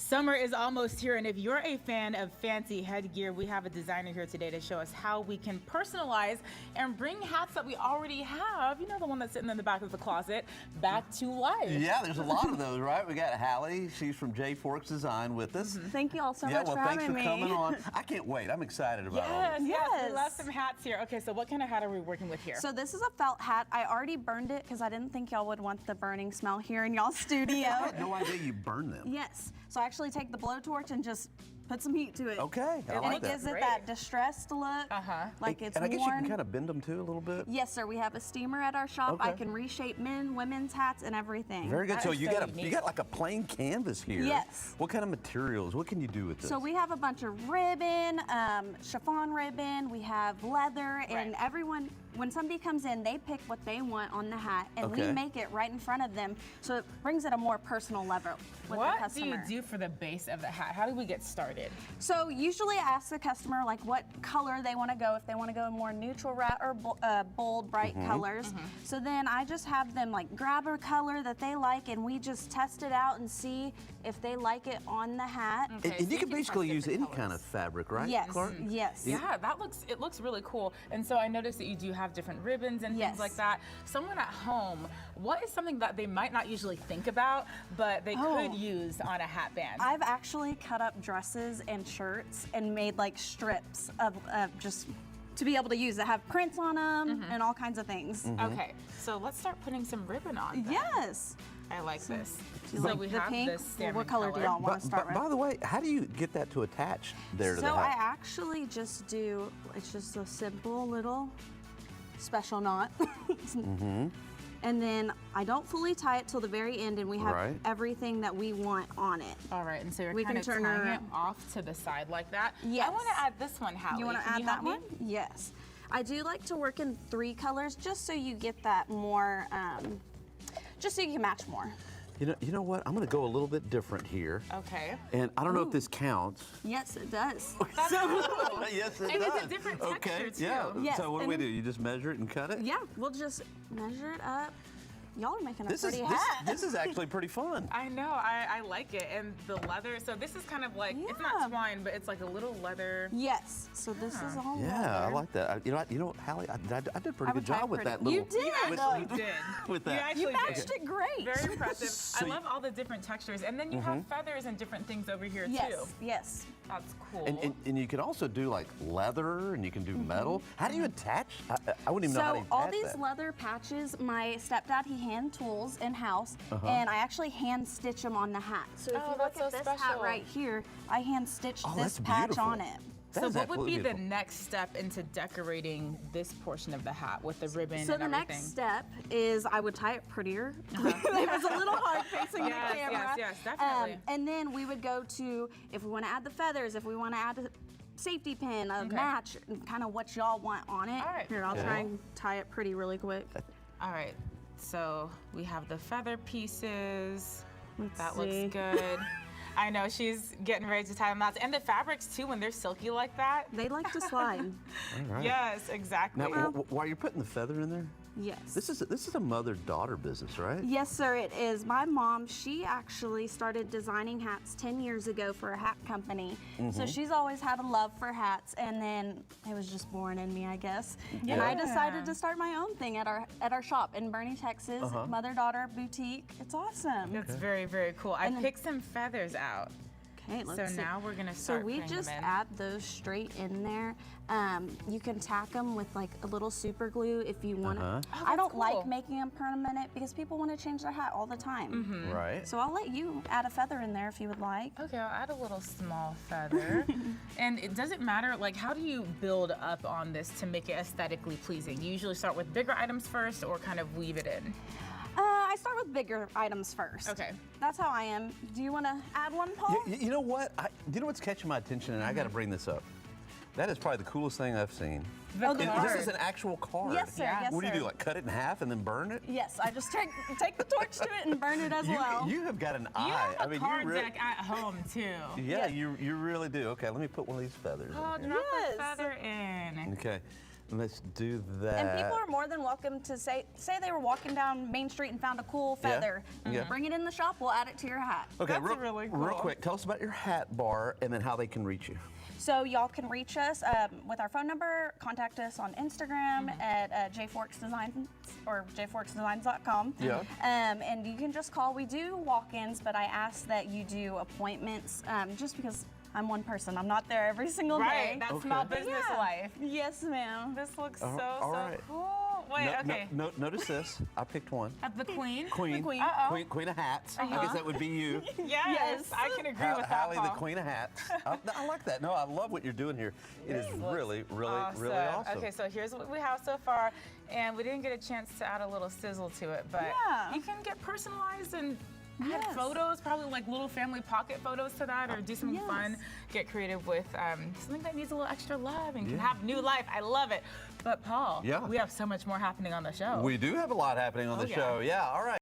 Summer is almost here, and if you're a fan of fancy headgear, we have a designer here today to show us how we can personalize and bring hats that we already have, you know, the one that's sitting in the back of the closet, back to life. Yeah, there's a lot of those, right? We got Hallie, she's from J Forks Design with us. Thank you all so much for having me. Thanks for coming on. I can't wait. I'm excited about all this. Yes, we love some hats here. Okay, so what kind of hat are we working with here? So this is a felt hat. I already burned it because I didn't think y'all would want the burning smell here in y'all's studio. I had no idea you burned them. Yes. So I actually take the blowtorch and just put some heat to it. Okay, I like and it that. gives it that distressed look, like it's and I guess worn. you can kind of bend them too a little bit. Yes, sir. We have a steamer at our shop. Okay. I can reshape men, women's hats, and everything. Very good. That So is you so got unique. you got like a plain canvas here. Yes. What kind of materials? What can you do with this? So we have a bunch of ribbon, chiffon ribbon. We have leather, and everyone. When somebody comes in, they pick what they want on the hat, and we make it right in front of them, so it brings it a more personal level with the customer. What do you do for the base of the hat? How do we get started? So usually I ask the customer like what color they want to go, if they want to go more neutral or bold, bright colors. So then I just have them like grab a color that they like, and we just test it out and see if they like it on the hat. Okay, and so you can basically use any colors. kind of fabric, right? Yes, Clark? yes. Yeah, it looks really cool. And so I noticed that you do have different ribbons and things like that. Someone at home, what is something that they might not usually think about, but they could use on a hat band? I've actually cut up dresses and shirts and made like strips of just to be able to use that have prints on them and all kinds of things. Okay, so let's start putting some ribbon on then. Yes. I like this. Do you So like we the have pink? this salmon What color do y'all want to start with? By the way, how do you get that to attach there to the So I hat? actually just do, it's just a simple little special knot. And then I don't fully tie it till the very end, and we have everything that we want on it. All right, and so you're We kind of can turn tying her- it off to the side like that. Yes. I want to add this one, Hallie. You want to Can add you that help me? one? Yes. I do like to work in 3 colors just so you get that more, just so you can match more. You know what? I'm going to go a little bit different here. Okay. And I don't know if this counts. Yes, it does. That's cool. Yes, it And does. it's a different texture, too. Yeah. Yes, So what do and we do? You just measure it and cut it? Yeah, we'll just measure it up. Y'all are making a This pretty is hat. this is actually pretty fun. I know, I like it. And the leather, so this is kind of like, it's not twine, but it's like a little leather. Yes, so this is all Yeah, I leather. like that. You know, Hallie, I did a pretty good would tie job with pretty- that little. You did. With, You did. with that. You actually You did. matched it great. Very impressive. So I love all the different textures. And then you have feathers and different things over here, Yes, too. yes. That's cool. And you can also do like leather, and you can do metal. How do you attach? I wouldn't even know how to So attach all these that. leather patches, my stepdad, he hand tools in-house, and I actually hand stitch them on the hat. So if Oh, you look that's at so this hat special. right here, I hand stitched Oh, this that's patch beautiful. on it. That So is what would be absolutely the beautiful. next step into decorating this portion of the hat with the ribbon So and the everything? next step is I would tie it prettier. It was a little hard facing the camera. Yes, definitely. And then we would go to, if we want to add the feathers, if we want to add a safety pin, a match, kind of what y'all want on it. All right. Here, I'll try and tie it pretty really quick. All right, so we have the feather pieces. That see. looks good. I know, she's getting ready to tie them out. And the fabrics too, when they're silky like that. They like to slide. All right. Yes, exactly. Now, while you're putting the feather in there, Yes. this is a mother-daughter business, right? Yes, sir, it is. My mom, she actually started designing hats 10 years ago for a hat company. So she's always had a love for hats, and then it was just born in me, I guess. And I decided to start my own thing at our shop in Boerne, Texas, mother-daughter boutique. It's awesome. That's very, very cool. I picked some feathers out. Okay, let's see. now we're gonna start So we putting just them in. add those straight in there. You can tack them with like a little super glue if you want to. I don't cool. like making them permanent because people want to change their hat all the time. Right. So I'll let you add a feather in there if you would like. Okay, I'll add a little small feather. And it doesn't matter, like, how do you build up on this to make it aesthetically pleasing? You usually start with bigger items first or kind of weave it in? I start with bigger items first. Okay. That's how I am. Do you want to add one, Paul? You know what? You know what's catching my attention, and I got to bring this up. That is probably the coolest thing I've seen. The the card. This is an actual card. Yes, sir. Yeah. Yes, What do you sir. do? Like cut it in half and then burn it? Yes, I just take the torch to it and burn it as well. You have got an You eye. have a card you really, deck at home, too. Yeah, you really do. Okay, let me put one of these feathers Oh, in here. drop Yes. a feather in. Okay. Let's do that. And people are more than welcome to say they were walking down Main Street and found a cool feather. Yeah. Bring it in the shop, we'll add it to your hat. Okay, That's really cool. real quick, tell us about your hat bar and then how they can reach you. So y'all can reach us with our phone number, contact us on Instagram at jforksdesigns or jforksdesigns.com. Yeah. And you can just call. We do walk-ins, but I ask that you do appointments just because I'm one person. I'm not there every single Right, day. that's Okay. small business Yeah. life. Yes, ma'am. This looks All so right. cool. Wait, okay. Notice this. I picked one. The queen? Queen. queen. Uh-oh. Queen of hats. I guess that would be you. Yes, I can agree with that, Hallie, the Paul. queen of hats. I like that. No, I love what you're doing here. It is really, really awesome. Okay, so here's what we have so far, and we didn't get a chance to add a little sizzle to it, but Yeah. you can get personalized and add Yes. photos, probably like little family pocket photos to that, or do something Yes. fun. Get creative with something that needs a little extra love and can have new life. I love it. But Paul, Yeah. we have so much more happening on the show. We do have a lot happening on the yeah. show. Yeah, all right.